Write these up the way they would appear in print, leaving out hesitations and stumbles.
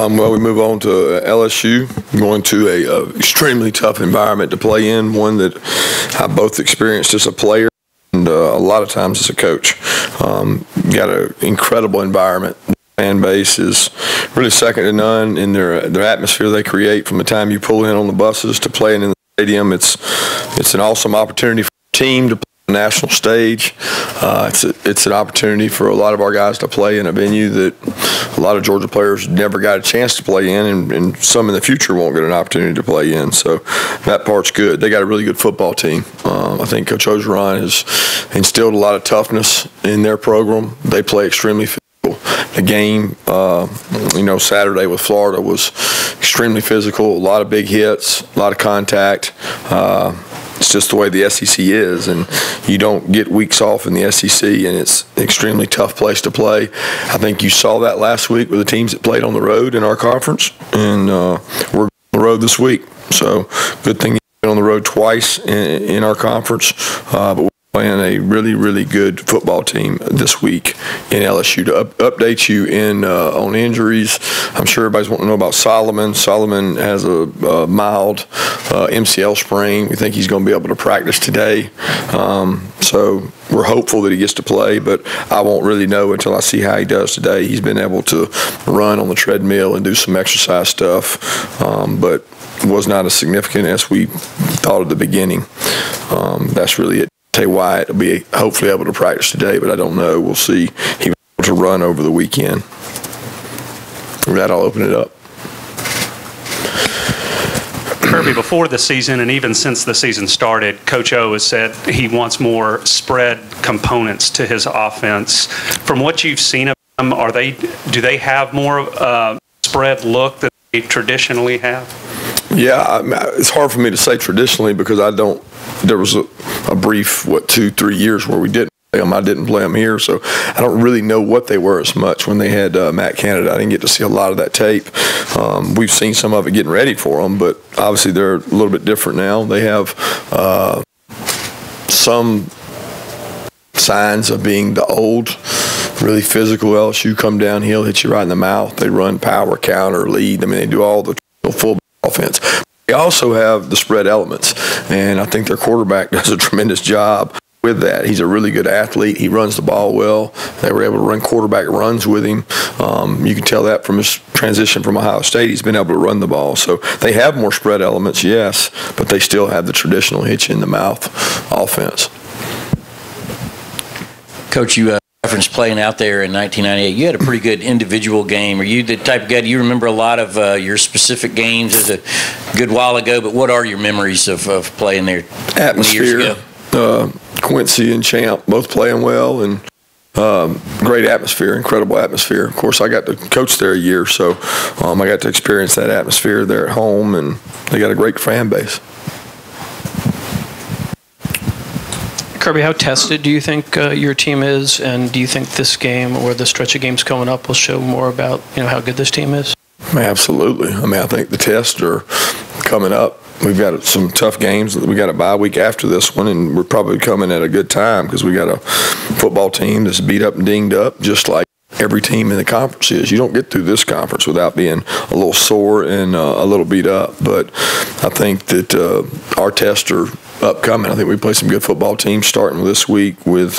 Well, we move on to LSU, going to a extremely tough environment to play in, one that I both experienced as a player and a lot of times as a coach. Got an incredible environment. The fan base is really second to none in their atmosphere they create from the time you pull in on the buses to playing in the stadium. It's an awesome opportunity for the team to play on the national stage. It's an opportunity for a lot of our guys to play in a venue that a lot of Georgia players never got a chance to play in, and some in the future won't get an opportunity to play in. So that part's good. They got a really good football team. I think Coach Ogeron has instilled a lot of toughness in their program. They play extremely physical. The game, Saturday with Florida was extremely physical, a lot of big hits, a lot of contact. It's just the way the SEC is, and you don't get weeks off in the SEC, and it's an extremely tough place to play. I think you saw that last week with the teams that played on the road in our conference, and we're on the road this week. So good thing you've been on the road twice in our conference, but we're playing a really, really good football team this week in LSU. To update you on injuries, I'm sure everybody's wanting to know about Solomon. Solomon has a mild MCL sprain. We think he's going to be able to practice today. So we're hopeful that he gets to play, but I won't really know until I see how he does today. He's been able to run on the treadmill and do some exercise stuff, but was not as significant as we thought at the beginning. That's really it. Tay Wyatt will be hopefully able to practice today, but I don't know. We'll see. He was able to run over the weekend. With that, I'll open it up. Kirby, before the season and even since the season started, Coach O has said he wants more spread components to his offense. From what you've seen of them, do they have more spread look that they traditionally have? Yeah, it's hard for me to say traditionally because there was a brief, 2-3 years where we didn't play them. I didn't play them here, so I don't really know what they were as much when they had Matt Canada. I didn't get to see a lot of that tape. We've seen some of it getting ready for them, but obviously they're a little bit different now. They have some signs of being the old, really physical LSU, come downhill, hit you right in the mouth. They run power, counter, lead. I mean, they do all the full offense. They also have the spread elements, and I think their quarterback does a tremendous job with that. He's a really good athlete. He runs the ball well. They were able to run quarterback runs with him. You can tell that from his transition from Ohio State. He's been able to run the ball. So they have more spread elements, yes, but they still have the traditional hit you in the mouth offense. Coach, you referenced playing out there in 1998. You had a pretty good individual game. Are you the type of guy, do you remember a lot of your specific games as a good while ago, but what are your memories of playing there years ago? Quincy and Champ both playing well, and great atmosphere, incredible atmosphere. Of course, I got to coach there a year, so I got to experience that atmosphere there at home, and they got a great fan base. Kirby, how tested do you think your team is, and do you think this game or the stretch of games coming up will show more about how good this team is? Absolutely. I mean, I think the tests are coming up. We've got some tough games. We got a bye week after this one, and we're probably coming at a good time because we got a football team that's beat up and dinged up, just like every team in the conference is. You don't get through this conference without being a little sore and a little beat up. But I think that our tests are upcoming. I think we play some good football teams starting this week with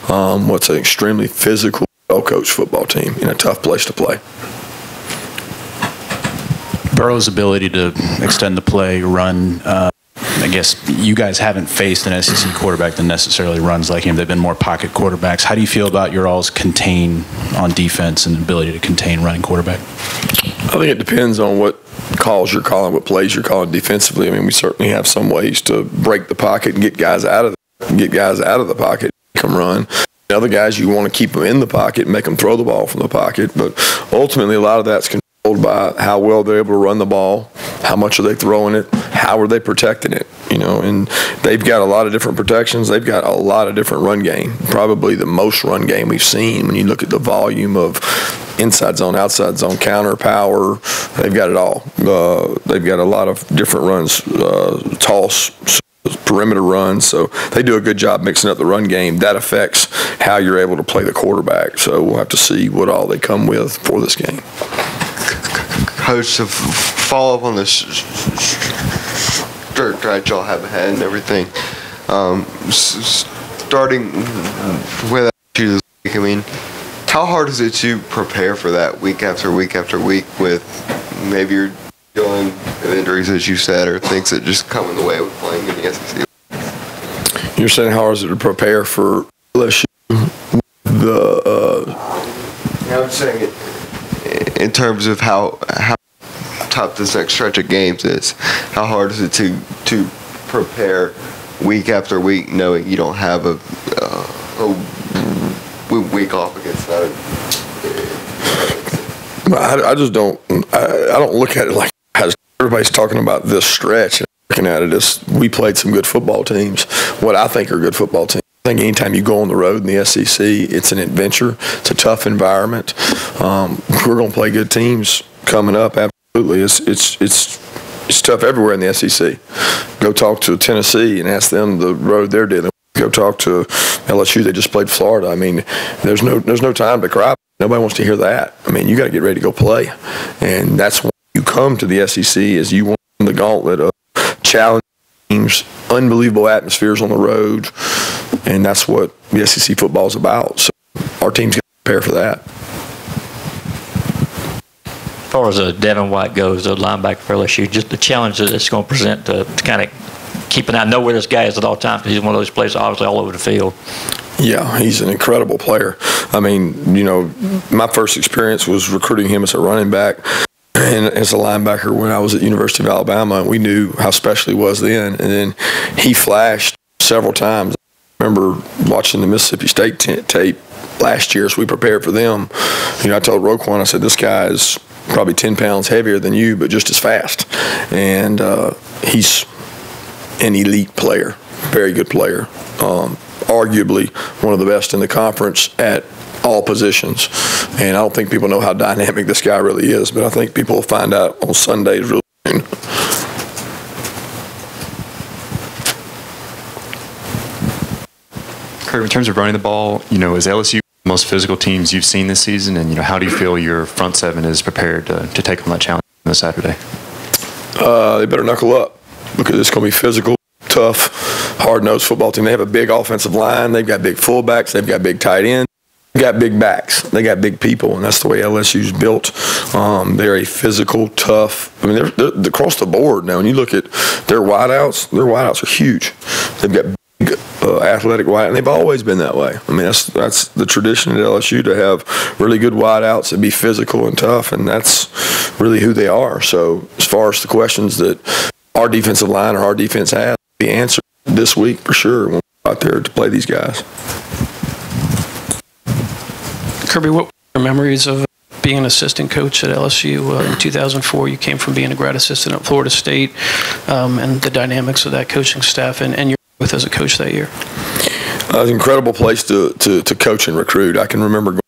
what's an extremely physical, well-coached football team in a tough place to play. Burrow's ability to extend the play, run, I guess you guys haven't faced an SEC quarterback that necessarily runs like him. They've been more pocket quarterbacks. How do you feel about your all's contain on defense and ability to contain running quarterback? I think it depends on what calls you're calling, what plays you're calling defensively. I mean, we certainly have some ways to break the pocket and get guys out of the pocket, make them run. The other guys, you want to keep them in the pocket and make them throw the ball from the pocket. But ultimately, a lot of that's controlled by how well they're able to run the ball, how much are they throwing it, how are they protecting it, and they've got a lot of different protections. They've got a lot of different run game, probably the most run game we've seen when you look at the volume of inside zone, outside zone, counter, power. They've got it all. They've got a lot of different runs, toss, perimeter runs, so they do a good job mixing up the run game. That affects how you're able to play the quarterback, so we'll have to see what all they come with for this game. Coach, to follow up on this stretch y'all have ahead and everything, starting with you this week, I mean, how hard is it to prepare for that week after week after week with maybe you're dealing with injuries, as you said, or things that just come in the way with playing in the SEC? You're saying how hard is it to prepare for LSU? I'm saying it in terms of how tough this next stretch of games is. How hard is it to prepare week after week, knowing you don't have a week off against that? I just don't. I don't look at it like as everybody's talking about this stretch. Looking at it as we played some good football teams. What I think are good football teams. I think anytime you go on the road in the SEC, it's an adventure. It's a tough environment. We're going to play good teams coming up. Absolutely, it's tough everywhere in the SEC. Go talk to Tennessee and ask them the road they're dealing with. Go talk to LSU. They just played Florida. I mean, there's no time to cry. Nobody wants to hear that. I mean, you got to get ready to go play, and that's when you come to the SEC is you want the gauntlet of challenge teams, unbelievable atmospheres on the road, and that's what the SEC football is about. So our team's got to prepare for that. As far as Devin White goes, the linebacker for LSU, just the challenge that it's going to present to kind of keep an eye, know where this guy is at all times, because he's one of those players obviously all over the field. Yeah, he's an incredible player. I mean, you know, my first experience was recruiting him as a running back and as a linebacker when I was at University of Alabama, and we knew how special he was then. And then he flashed several times. I remember watching the Mississippi State tape last year as we prepared for them. You know, I told Roquan, I said, this guy is probably 10 pounds heavier than you, but just as fast. And he's an elite player, very good player. Arguably one of the best in the conference at all positions. And I don't think people know how dynamic this guy really is, but I think people will find out on Sundays really soon. Kirby, in terms of running the ball, you know, is LSU the most physical teams you've seen this season? And, you know, how do you feel your front seven is prepared to take on that challenge this Saturday? They better knuckle up because it's going to be physical, tough, hard-nosed football team. They have a big offensive line. They've got big fullbacks. They've got big tight ends. They've got big backs. They got big people, and that's the way LSU's built. They're a physical, tough. I mean, they're across the board now. When you look at their wideouts are huge. They've got big, athletic wide, and they've always been that way. I mean, that's the tradition at LSU to have really good wideouts and be physical and tough, and that's really who they are. So as far as the questions that our defensive line or our defense has, the answer this week for sure when we're out there to play these guys. Kirby, what were your memories of being an assistant coach at LSU in 2004? You came from being a grad assistant at Florida State, and the dynamics of that coaching staff and your growth as a coach that year. It was an incredible place to coach and recruit. I can remember going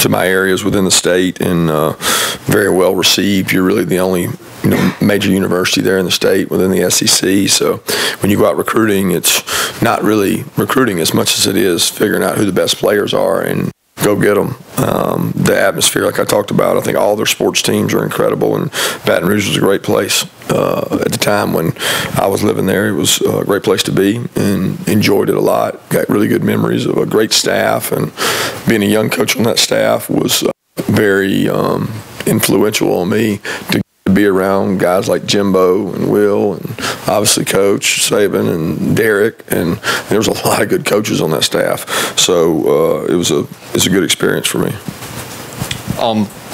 to my areas within the state and very well received. You're really the only major university there in the state within the SEC. So when you go out recruiting, it's not really recruiting as much as it is figuring out who the best players are and go get them. The atmosphere, like I talked about, I think all their sports teams are incredible, and Baton Rouge was a great place at the time when I was living there. It was a great place to be and enjoyed it a lot. Got really good memories of a great staff, and being a young coach on that staff was very influential on me to be around guys like Jimbo and Will and obviously Coach Saban and Derek, and there was a lot of good coaches on that staff. So it was a good experience for me.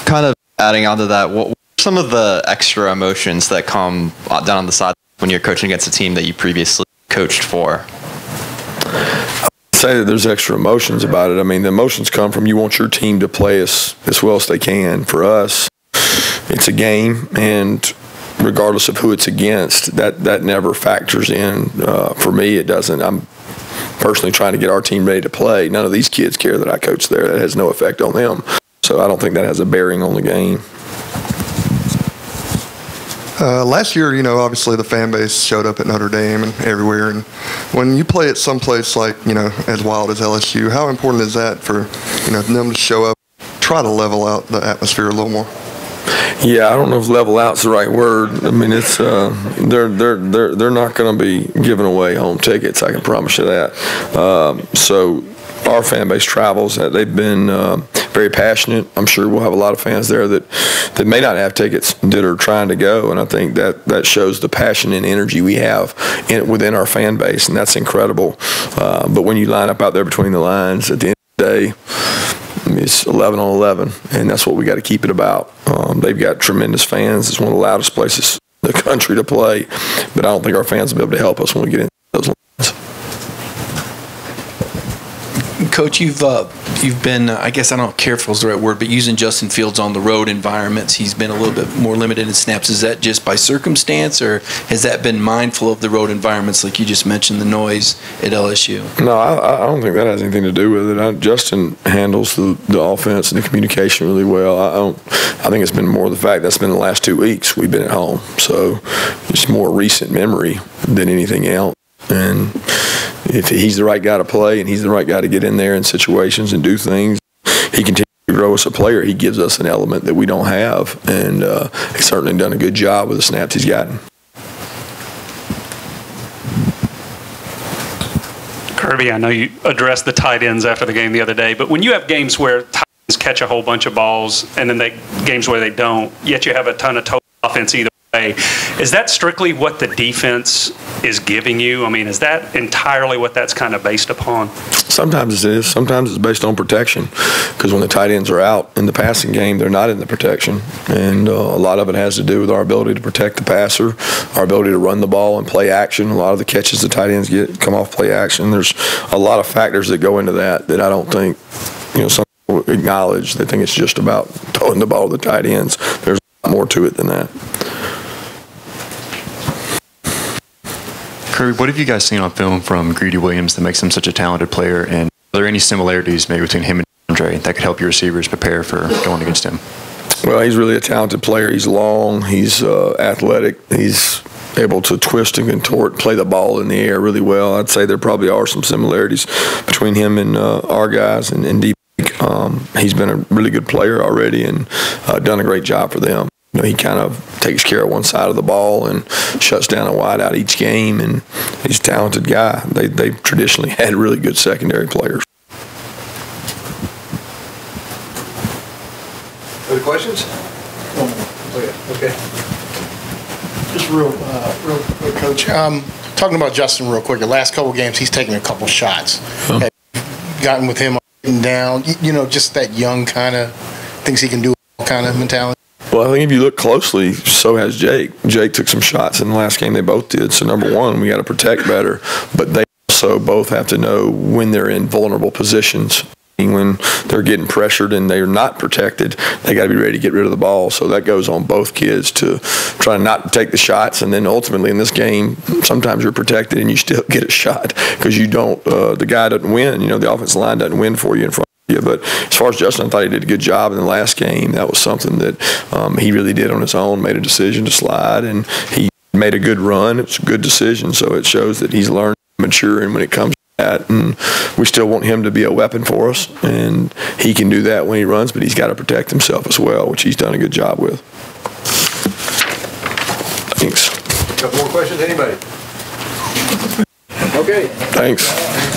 Kind of adding on to that, what are some of the extra emotions that come down on the side when you're coaching against a team that you previously coached for? I'd say that there's extra emotions about it. I mean, the emotions come from you want your team to play as well as they can. For us, it's a game, and regardless of who it's against, that never factors in. For me, it doesn't. I'm personally trying to get our team ready to play. None of these kids care that I coach there. That has no effect on them. So I don't think that has a bearing on the game. Last year, obviously the fan base showed up at Notre Dame and everywhere. And when you play at some place like, as wild as LSU, how important is that for, them to show up, try to level out the atmosphere a little more? Yeah, I don't know if level out's the right word. I mean, it's they're not going to be giving away home tickets. I can promise you that. So our fan base travels. They've been very passionate. I'm sure we'll have a lot of fans there that may not have tickets that are trying to go, and I think that shows the passion and energy we have within our fan base, and that's incredible. But when you line up out there between the lines, at the end of the day, it's 11 on 11, and that's what we got to keep it about. They've got tremendous fans. It's one of the loudest places in the country to play, but I don't think our fans will be able to help us when we get into those lines. Coach, you've been, I guess I don't know, careful is the right word, but using Justin Fields on the road environments, he's been a little bit more limited in snaps. Is that just by circumstance, or has that been mindful of the road environments, like you just mentioned, the noise at LSU? No, I don't think that has anything to do with it. Justin handles the offense and the communication really well. I think it's been more the fact that's been the last 2 weeks we've been at home, so it's more recent memory than anything else. And if he's the right guy to play and he's the right guy to get in there in situations and do things, he continues to grow as a player. He gives us an element that we don't have, and he's certainly done a good job with the snaps he's gotten. Kirby, I know you addressed the tight ends after the game the other day, but when you have games where tight ends catch a whole bunch of balls and then games where they don't, yet you have a ton of total offense either way, is that strictly what the defense is giving you? I mean, is that entirely what that's kind of based upon? Sometimes it is. Sometimes it's based on protection, because when the tight ends are out in the passing game, they're not in the protection, and a lot of it has to do with our ability to protect the passer, our ability to run the ball and play action. A lot of the catches the tight ends get come off play action. There's a lot of factors that go into that I don't think some people acknowledge. They think it's just about throwing the ball to the tight ends. There's a lot more to it than that. Kirby, what have you guys seen on film from Greedy Williams that makes him such a talented player? And are there any similarities maybe between him and Andre that could help your receivers prepare for going against him? Well, he's really a talented player. He's long. He's athletic. He's able to twist and contort, play the ball in the air really well. I'd say there probably are some similarities between him and our guys and deep. He's been a really good player already and done a great job for them. He kind of takes care of one side of the ball and shuts down a wide out each game, and he's a talented guy. They've traditionally had really good secondary players. Other questions? Okay. Just real quick, Coach. Talking about Justin real quick, the last couple of games, he's taken a couple shots. Have you gotten with him down, just that young kind of thinks he can do kind of mentality? Well, I think if you look closely, so has Jake. Jake took some shots in the last game. They both did. So, number one, we got to protect better. But they also both have to know when they're in vulnerable positions. When they're getting pressured and they're not protected, they got to be ready to get rid of the ball. So that goes on both kids to try not to take the shots. And then ultimately in this game, sometimes you're protected and you still get a shot because you don't. The guy doesn't win. The offensive line doesn't win for you in front. Yeah, but as far as Justin, I thought he did a good job in the last game. That was something that he really did on his own, made a decision to slide, and he made a good run. It's a good decision, so it shows that he's learned, maturing when it comes to that, and we still want him to be a weapon for us, and he can do that when he runs, but he's got to protect himself as well, which he's done a good job with. Thanks. A couple more questions, anybody? Okay. Thanks.